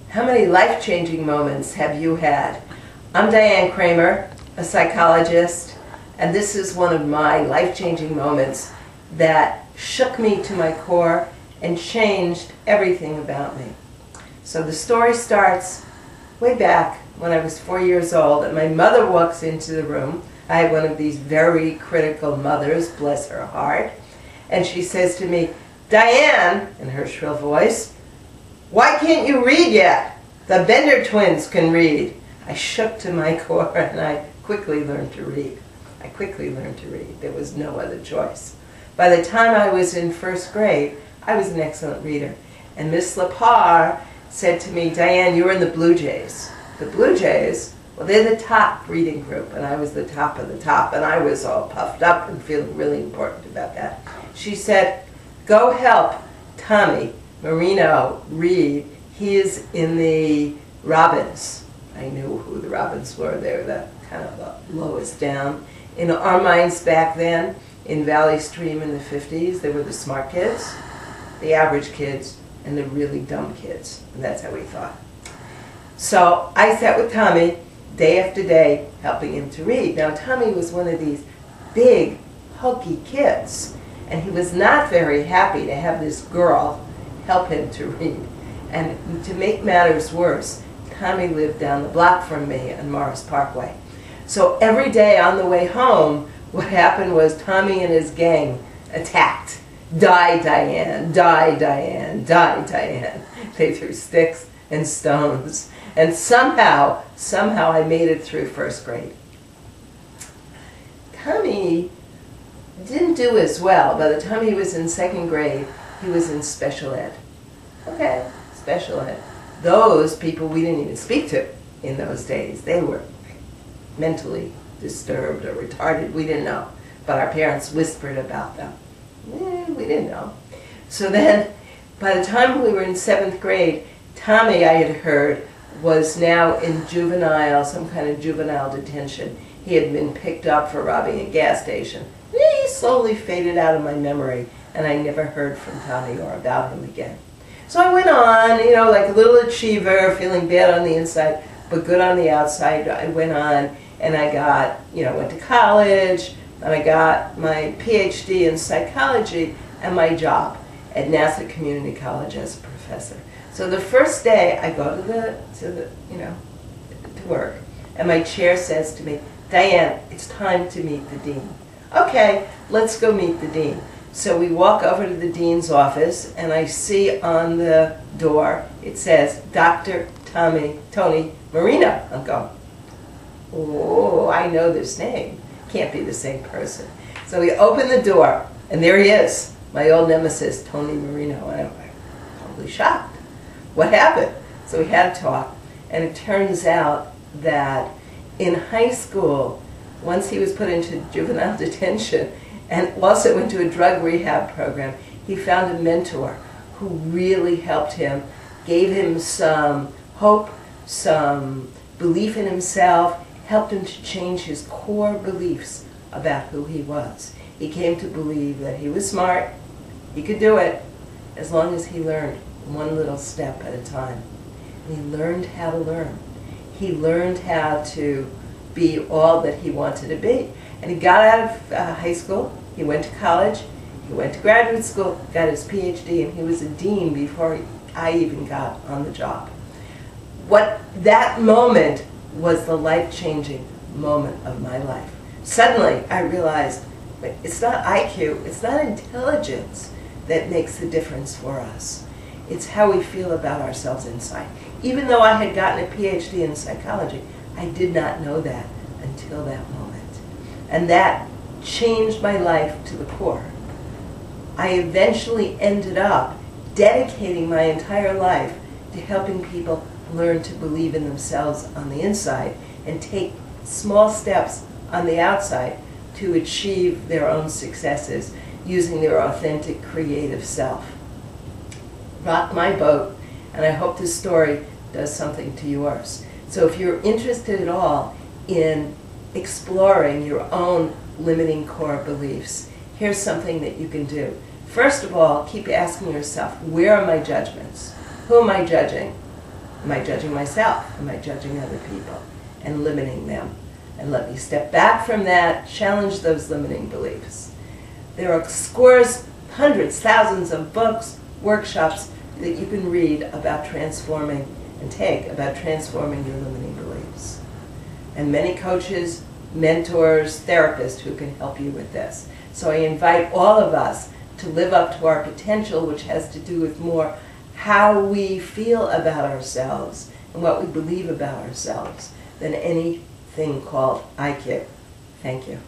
How many life-changing moments have you had? I'm Diane Kramer, a psychologist, and this is one of my life-changing moments that shook me to my core and changed everything about me. So the story starts way back when I was 4 years old, and my mother walks into the room. I had one of these very critical mothers, bless her heart, and she says to me, "Diane," in her shrill voice, "why can't you read yet? The Bender twins can read." I shook to my core and I quickly learned to read. There was no other choice. By the time I was in first grade, I was an excellent reader. And Miss Lepar said to me, "Diane, you're in the Blue Jays." The Blue Jays, well, they're the top reading group, and I was the top of the top, and I was all puffed up and feeling really important about that. She said, "Go help Tommy Marino read. He is in the Robins." I knew who the Robins were. They were the kind of the lowest down. In our minds back then, in Valley Stream in the 50s, there were the smart kids, the average kids, and the really dumb kids. And that's how we thought. So I sat with Tommy day after day, helping him to read. Now Tommy was one of these big, hulky kids, and he was not very happy to have this girl help him to read. And to make matters worse, Tommy lived down the block from me on Morris Parkway. So every day on the way home, what happened was Tommy and his gang attacked. "Die, Diane, die, Diane, die, Diane." They threw sticks and stones. And somehow I made it through first grade. Tommy didn't do as well. By the time he was in second grade, he was in special ed. Okay, special ed. Those people we didn't even speak to in those days. They were mentally disturbed or retarded. We didn't know. But our parents whispered about them. We didn't know. So then, by the time we were in seventh grade, Tommy, I had heard, was now in some kind of juvenile detention. He had been picked up for robbing a gas station. He slowly faded out of my memory, and I never heard from Tommy or about him again. So I went on, you know, like a little achiever, feeling bad on the inside, but good on the outside. I went on, and I got, went to college, and I got my PhD in psychology and my job at NASA Community College as a professor. So the first day I go to work, and my chair says to me, "Diane, it's time to meet the dean." Okay, let's go meet the dean. So we walk over to the dean's office, and I see on the door, it says, "Dr. Tony Marino." I'm going, "Oh, I know this name. Can't be the same person." So we open the door, and there he is, my old nemesis, Tony Marino. And I'm totally shocked. What happened? So we had a talk, and it turns out that in high school, once he was put into juvenile detention and also into a drug rehab program, he found a mentor who really helped him, gave him some hope, some belief in himself, helped him to change his core beliefs about who he was. He came to believe that he was smart, he could do it, as long as he learned one little step at a time. And he learned how to learn. He learned how to be all that he wanted to be. And he got out of high school, he went to college, he went to graduate school, got his PhD, and he was a dean before I even got on the job. That moment was the life-changing moment of my life. Suddenly I realized, it's not IQ, it's not intelligence that makes the difference for us. It's how we feel about ourselves inside. Even though I had gotten a PhD in psychology, I did not know that until that moment. And that changed my life to the core. I eventually ended up dedicating my entire life to helping people learn to believe in themselves on the inside and take small steps on the outside to achieve their own successes using their authentic, creative self. Rock my boat, and I hope this story does something to yours. So if you're interested at all in exploring your own limiting core beliefs, here's something that you can do. First of all, keep asking yourself, where are my judgments? Who am I judging? Am I judging myself? Am I judging other people and limiting them? And let me step back from that, challenge those limiting beliefs. There are scores, hundreds, thousands of books, workshops that you can read about transforming and take about transforming your limiting beliefs. And many coaches, mentors, therapists who can help you with this. So I invite all of us to live up to our potential, which has to do with more how we feel about ourselves and what we believe about ourselves than anything called IQ. Thank you.